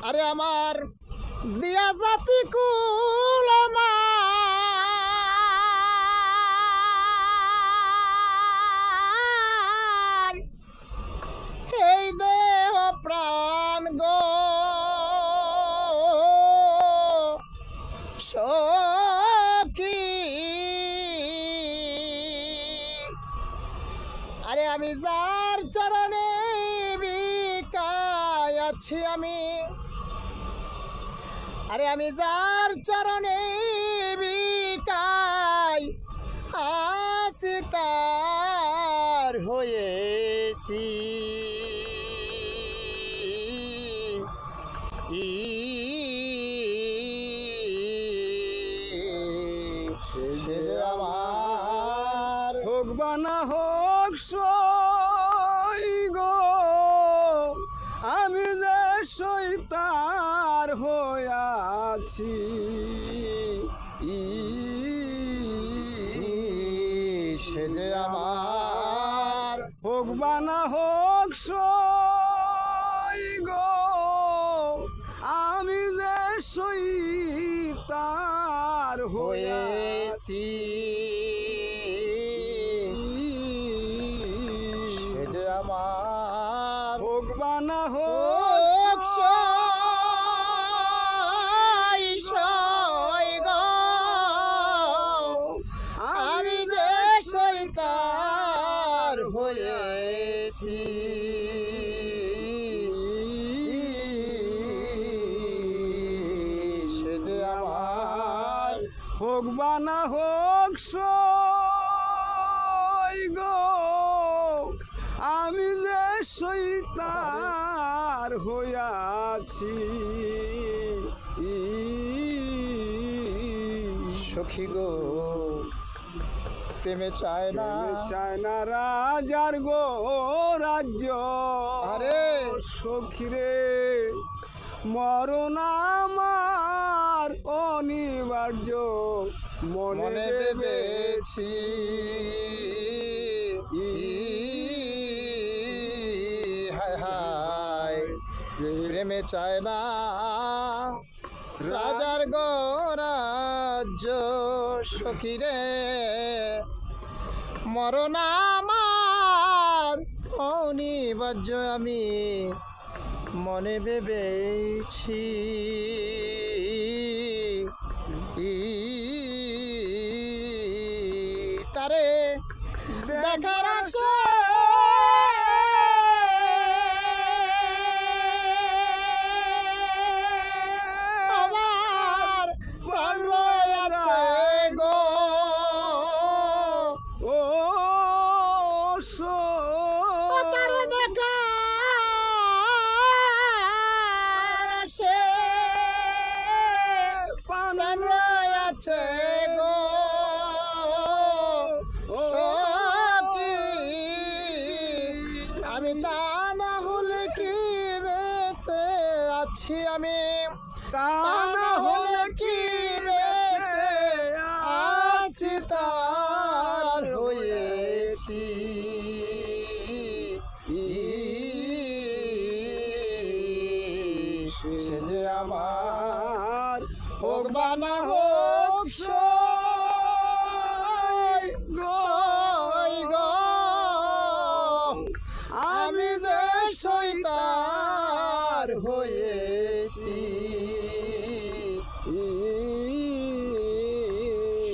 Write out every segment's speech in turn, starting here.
আরে আমার দিয়া জাতি কুল আমার এই দেহ প্রাণ গো সখী আরে আমি যার চরণে বিকায় আছি আরে আমি যার চরণে বিকায় আছি তার হয়েছি সে যে আমার হোক বা না হোক সই গো আমি যে সইতার হইয়াছি সে যে আমার হোক বা না হোক সই গো আমি যে সইতার হয়েছি সে যে আমার হোক বা না হোক হোক সই সই গো আমি যে সইতার হয়েছি সে যে আমার হোক বা না হোক সই গো আমি যে সইতার হইয়াছি সখী গো প্রেমে চায় না চায় না রাজার গো রাজ্য আরে সখী রে মরণ আমার অনিবার্য মনে ভেবেছি হায় হায় প্রেমে চায় না রাজার গরাজ্য সখী রে মরণ আমার অনিবার্য আমি মনে ভেবেছি তারে দেখার আশা আমার প্রাণ রয়েছে গো ও তার দেখার আশে প্রাণ রয়েছে গো সখী আমি তা না হলে কি বেঁচে আছি আমি তা না হলে কি বেঁচে আছি তার হয়েছি সে যে আমার হোক বা না হোক সই গো আমি যে সইতার হয়েছি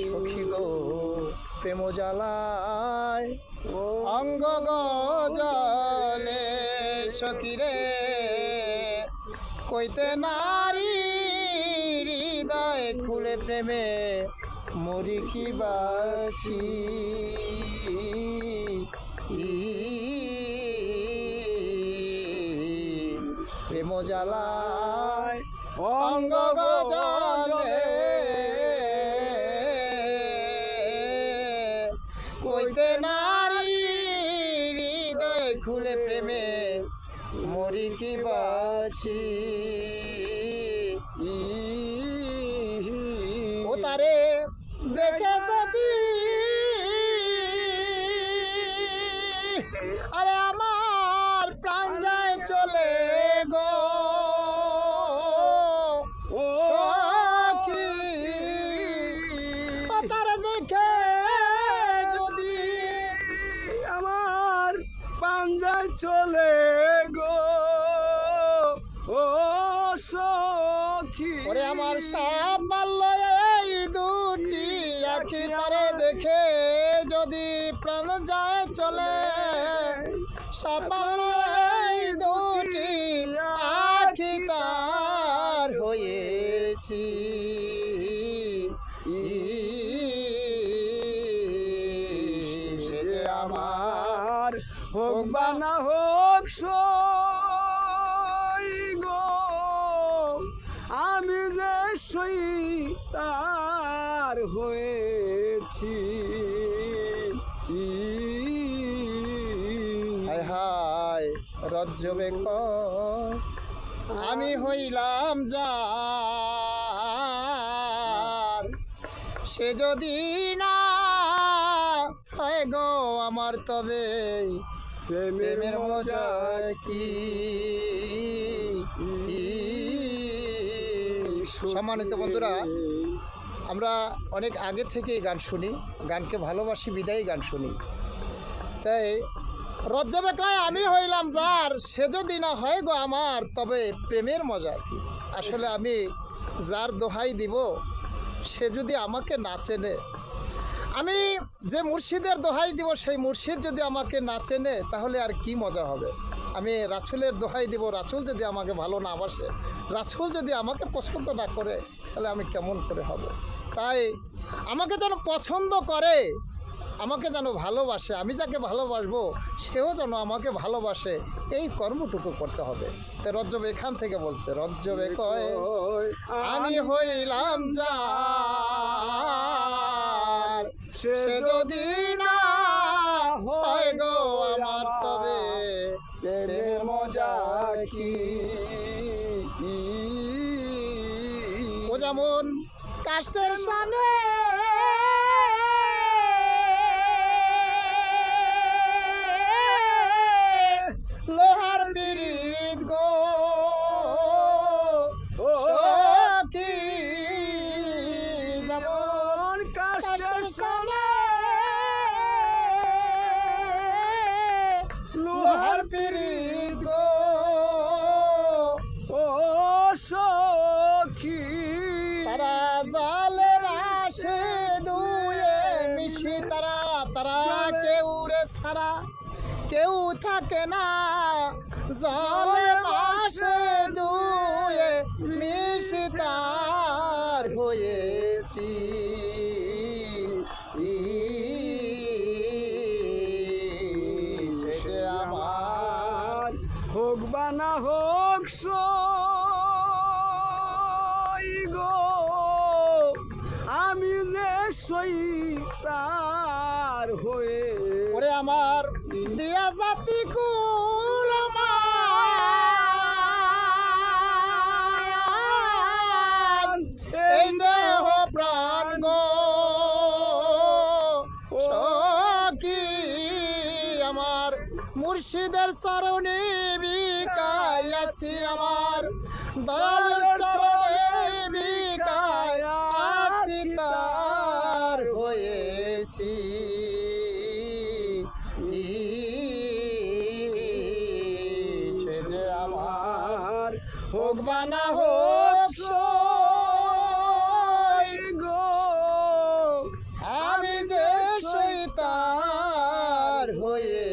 সখী গো প্রেম জ্বালায় অঙ্গ গজলে সখী রে কইতে নারী হৃদয় খুলে প্রেমে মরি কি বাসি প্রেম জ্বালায় অঙ্গ গজলে কইতে নারী হৃদয় খুলে প্রেমে মরি কি বাসি ও তারে দেখে যদি আরে আমার প্রাণ যায় চলে গো ও সখী ওরে আমার সাফল্য এই দুটি আখি তারে দেখে যদি প্রাণ যায় চলে, সাফল্য এই দুটি আখি তার হয়েছি। সে যে আমার হোক বা না হোক সই গো, আমি যে সই তার হয়েছি। হায় হায় রজ্জবে আমি হইলাম যার, সে যদি না হয় গো আমার তবে প্রেমের মজা কি। সম্মানিত বন্ধুরা, আমরা অনেক আগে থেকেই গান শুনি, গানকে ভালোবাসি বিদায়ী গান শুনি। তাই রজ্জবে কয় আমি হইলাম যার, সে যদি না হয় গো আমার তবে প্রেমের মজা কি। আসলে আমি যার দোহাই দিব সে যদি আমাকে না চেনে, আমি যে মুর্শিদের দোহাই দিব সেই মুর্শিদ যদি আমাকে না চেনে তাহলে আর কি মজা হবে। আমি রাসূলের দোহাই দিব, রাসূল যদি আমাকে ভালো না বাসে, রাসূল যদি আমাকে পছন্দ না করে তাহলে আমি কেমন করে হব। তাই আমাকে যেন পছন্দ করে, আমাকে যেন ভালোবাসে, আমি যাকে ভালোবাসবো সেও যেন আমাকে ভালোবাসে, এই কর্মটুকু করতে হবে। তো রজ্জব এখান থেকে বলছে, রজ্জবে কয় আমি হইলাম যার, সে যদি না হয় গো আমার তবে প্রেমের মজা কি। ও যেমন কাষ্টের সামনে লোহার পিরিত গো সখী, যেমন কাষ্টের সামনে লোহার পিরিত গো ও সখী, তারা জালে আসে দুয়ে মিশি, তারা তারা কেউ রে ছাড়া কেউ থাকে না, জলে আসে দুয়ে মিশি তার হয়েছি। সে যে আমার হোক বা না হোক সই গো, আমি যে সই তার হয়ে। ওরে আমার দিয়া জাতি কুল এই দেহ প্রাণ গো সখী, আমার মুর্শিদের চরণে বিকায় আছি, আমার দয়াল চরণে বিকায় আছি তার হয়েছি। সে যে আমার হোক বা না হোক সই গো, আমি যে সই তার হয়ে